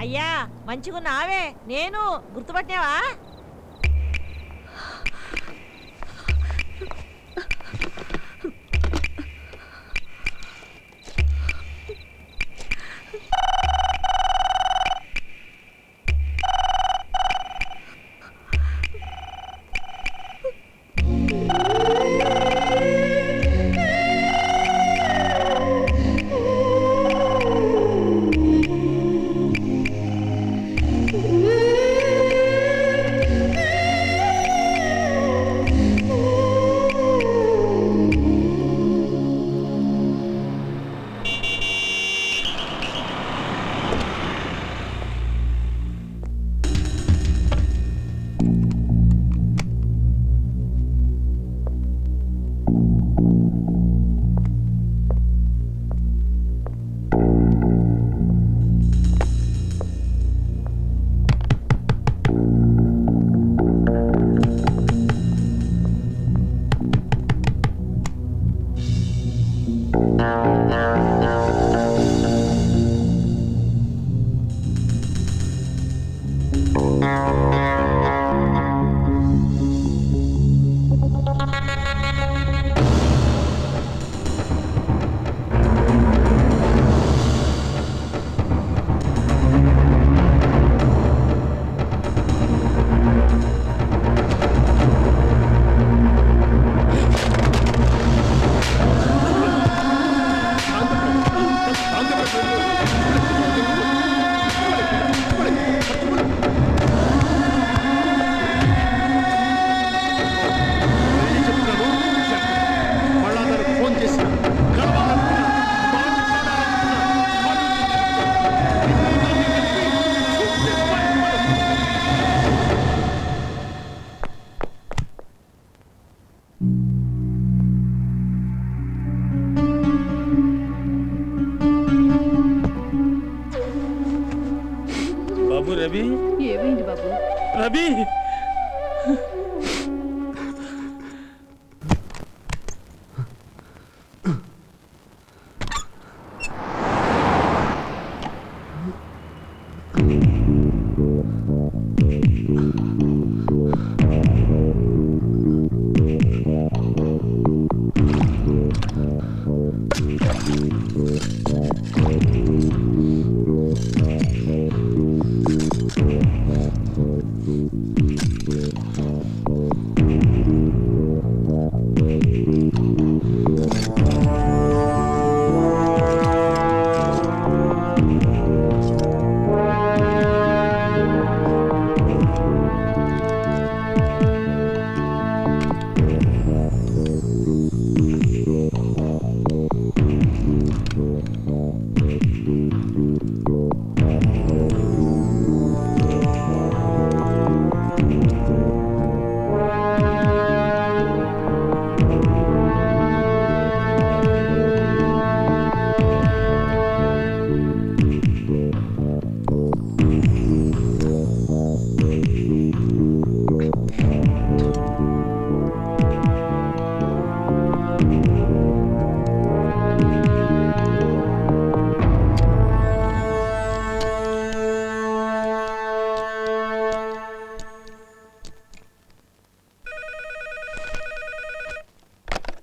అయ్యా మంచిగున్నావే, నేను గుర్తుపట్టావా? బాబు రవి, ఏమైంది బాబు? రవి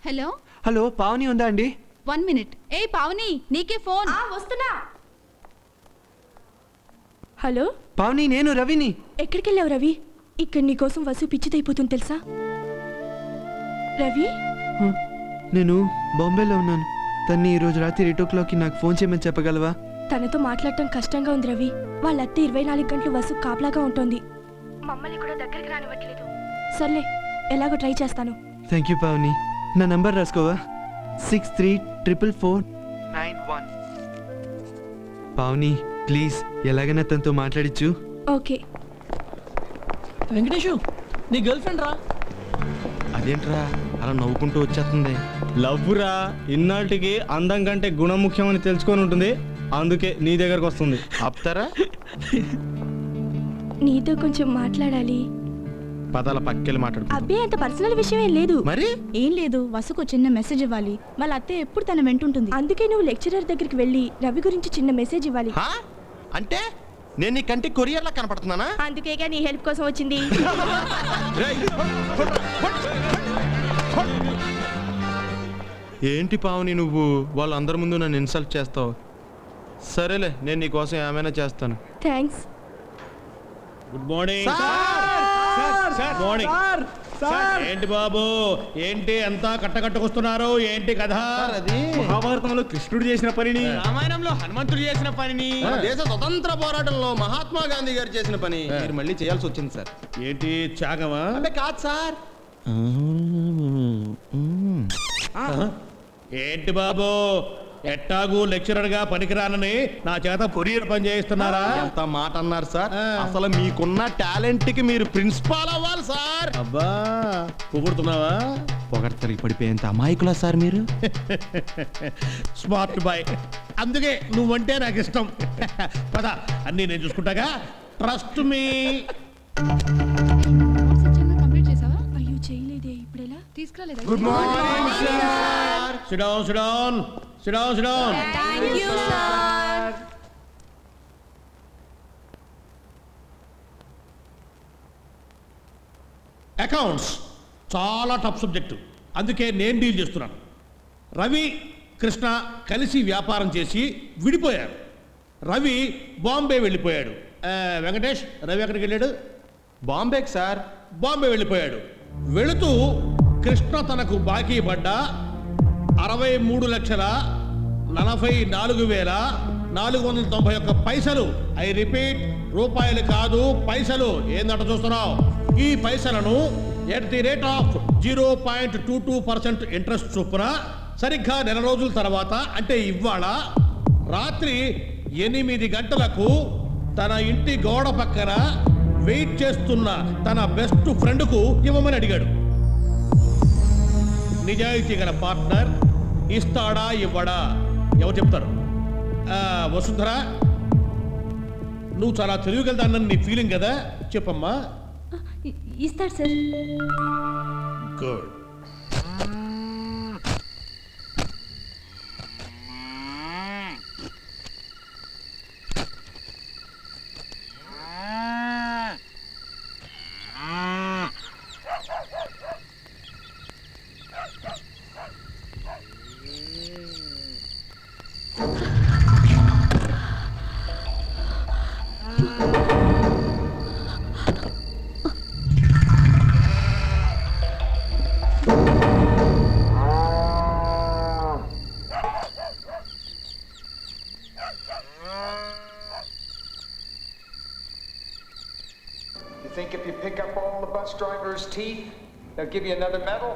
హలో హలో, పావని ఉందా అండి? 1 మినిట్. ఏ పావని, నీకే ఫోన్. వస్తున్నా. హలో పావని, నేను రవిని. ఎక్కడికి వెళ్ళావు రవి? ఇక్కడ నీకోసం వసు పిచ్చిదైపోతుంది తెలుసా? రవి, నేను బాంబేలో ఉన్నాను. తన్ని ఈరోజు రాత్రి 8 o'clockకి నాకు ఫోన్ చేయమని చెప్పగలవా? తనతో మాట్లాడటం కష్టంగా ఉంది రవి. వాళ్ళ అత్త 24 గంటలు వసు కాపలాగా ఉంటుంది. మమ్మల్ని కూడా దగ్గరికి రానివ్వట్లేదు. సర్లే, ఎలాగో ట్రై చేస్తాను. Thank you Pavani. నా నంబర్ రాసుకోవా? 634491. పావని ప్లీజ్, ఎలాగైనా తనతో మాట్లాడిచ్చు. ఓకే. వెంకటేషు, నీ గర్ల్ ఫ్రెండ్ రా. అదేంట్రా అలా నవ్వుకుంటూ వచ్చేస్తుంది? లవ్వురా, ఇన్నాళ్ళకి అందం కంటే గుణం ముఖ్యమని తెలుసుకొని ఉంటుంది, అందుకే నీ దగ్గరకు వస్తుంది. ఆపుతారా? నీతో కొంచెం మాట్లాడాలి. పదాల పక్కెళ్ళి మాట్లాడు. అబ్బే, అంత పర్సనల్ విషయం ఏం లేదు. మరి ఏం లేదు, వసుకు చిన్న మెసేజ్ ఇవ్వాలి. వాళ్ళ అత్తే ఎప్పుడు తన వెంటుంటుంది. అందుకే నువ్వు లెక్చరర్ దగ్గరికి వెళ్ళి రవి గురించి చిన్న మెసేజ్ ఇవ్వాలి. అంటే నేను నీ కంటి కొరియర్లా కనపడుతున్నానా? అందుకేగా నీ హెల్ప్ కోసం వచ్చింది. రేయ్, ఏంటి పావని నువ్వు వాళ్ళందరి ముందు నన్ను ఇన్సల్ట్ చేస్తావు? సరేలే, నేను నీ కోసం ఏమైనా చేస్తాను. Thanks. Good morning. Good morning. ఏంటి బాబు, ఏంటి అంతా కట్టకట్టుకొస్తున్నారు? ఏంటి కథ? అది మహాభారతంలో కృష్ణుడు చేసిన పనిని రామాయణంలో హనుమంతుడు చేసిన పనిని మన దేశ స్వతంత్ర పోరాటంలో మహాత్మా గాంధీ గారు చేసిన పని మీరు మళ్ళీ చేయాల్సి వచ్చింది సార్. ఏంటి త్యాగమా? అంటే కాదు సార్. ఏంటి బాబు, ఎట్టాగు లెక్చరర్ గా పనికిరానని నా చేత కొరియర్ పని చేయిస్తున్నారా? ఎంత మాట అన్నారు సార్. అసలు మీకున్న టాలెంట్ కి మీరు ప్రిన్సిపాల్ అవ్వాలి సార్. అబ్బా, పొగుడుతున్నావా? పొగడ్తలకి పడిపోయేంత అమాయకులా సార్ మీరు. స్మార్ట్ బాయ్, అందుకే నువ్వంటే నాకు ఇష్టం. పద, అన్నీ నేను చూసుకుంటాగా. Trust me. కంప్లీట్ చేసావా? అయ్యో చేయలేదే, ఇప్పుడెలా? తీసుకురాలేదా? Good morning sir. Sit down, sit down. Sit down, sit down. Accounts చాలా టఫ్ సబ్జెక్టు, అందుకే నేను డీల్ చేస్తున్నాను. రవి కృష్ణ కలిసి వ్యాపారం చేసి విడిపోయారు. రవి బాంబే వెళ్ళిపోయాడు. వెంకటేష్, రవి ఎక్కడికి వెళ్ళాడు? బాంబేకి సార్. బాంబే వెళ్ళిపోయాడు. వెళుతూ కృష్ణ తనకు బాకీ పడ్డ 63,44,491 పైసలు, ఐ రిపీట్, రూపాయలు కాదు పైసలు, ఏందంట చూస్తున్నావు? ఈ పైసలను at the rate of 0.22% interest చొప్పున సరిగ్గా నెల రోజుల తర్వాత, అంటే ఇవాళ రాత్రి 8 గంటలకు తన ఇంటి గోడ పక్కన వెయిట్ చేస్తున్న తన బెస్ట్ ఫ్రెండ్కు ఇవ్వమని అడిగాడు. నిజాయితీ గల పార్ట్నర్ ఇస్తాడా ఇవ్వడా ఎవరు చెప్తారు? వసుంధర, నువ్వు చాలా తెలివిగలదాన్నని నీ ఫీలింగ్ కదా, చెప్పమ్మా. ఇస్తాడు sir. Good. You think if you pick up all the bus drivers' teeth, they'll give you another medal?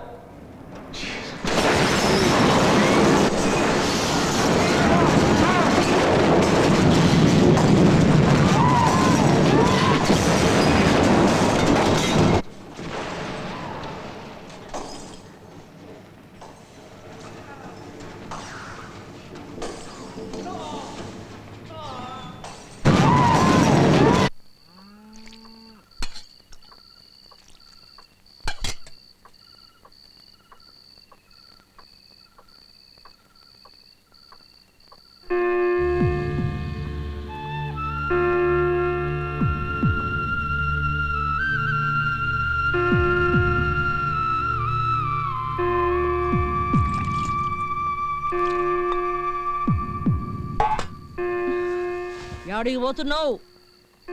ఎవడికి పోతున్నావు?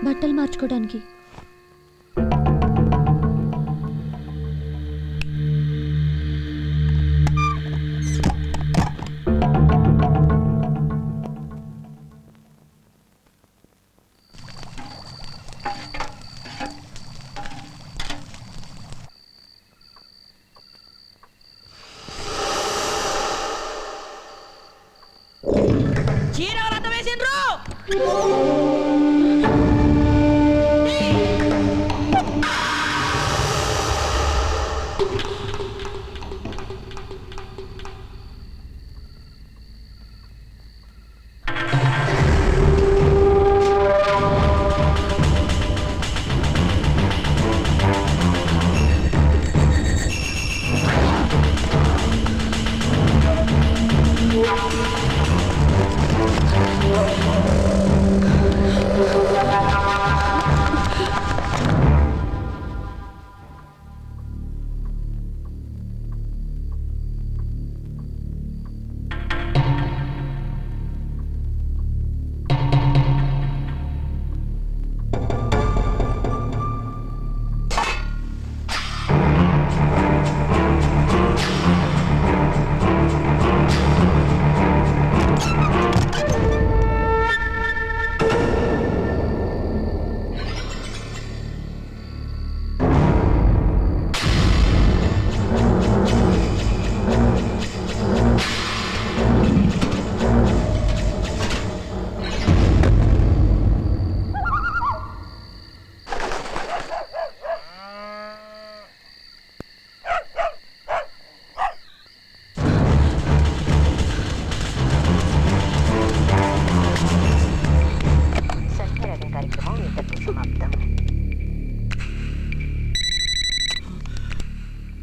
బట్టలు మార్చుకోవడానికి. చీర రథం వేసిండ్రు.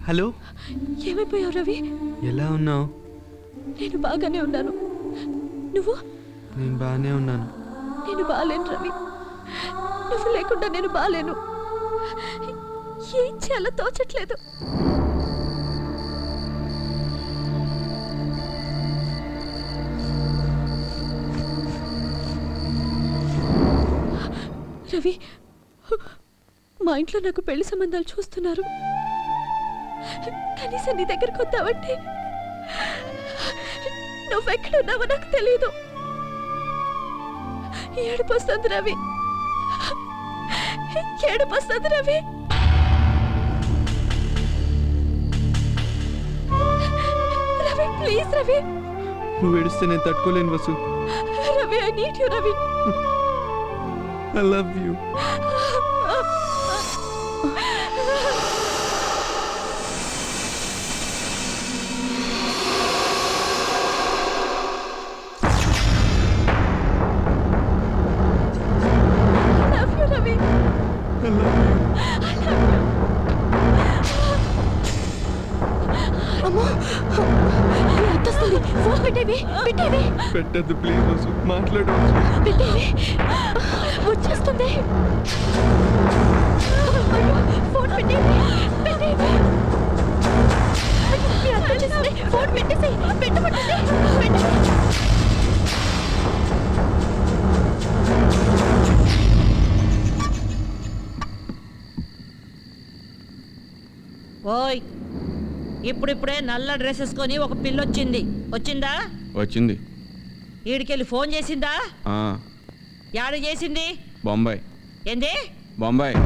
హలో, ఏమైపోయావు రవి? ఎలా ఉన్నావు? నేను బాగానే ఉన్నాను. నువ్వు? నేను బాగానే ఉన్నాను. నేను బాలేను రవి. నువ్వు లేకుండా నేను బాలేను. ఏం చేయాలో తోచట్లేదు. రవి, మా ఇంట్లో నాకు పెళ్లి సంబంధాలు చూస్తున్నారు. కనీసం నీ దగ్గరకు వద్దామంటే నువ్వెక్కడున్నావో నాకు తెలీదు. ఏడుపు వస్తుంది రవి, ఏడుపు వస్తుంది రవి. రవి ప్లీజ్ రవి. నువ్వు ఏడిస్తే నేను తట్టుకోలేను Vasu. Ravi I need you Ravi. I love you. పెట్టద్దు ప్లీజ్ వసు, మాట్లాడవచ్చు. వచ్చేస్తుంది. ఫోన్ పెట్టేవి, పెట్టేవి. ఫోన్ పెట్టేసి పెట్టమంటుంది. ఓయ్, ఇప్పుడిప్పుడే నల్ల డ్రెస్ వేసుకొని ఒక పిల్లొచ్చింది. వచ్చిందా? వచ్చింది. ఈడికెళ్ళి ఫోన్ చేసిందా? ఆ, యాడ చేసింది? బొంబాయి. ఏంది? బొంబాయి.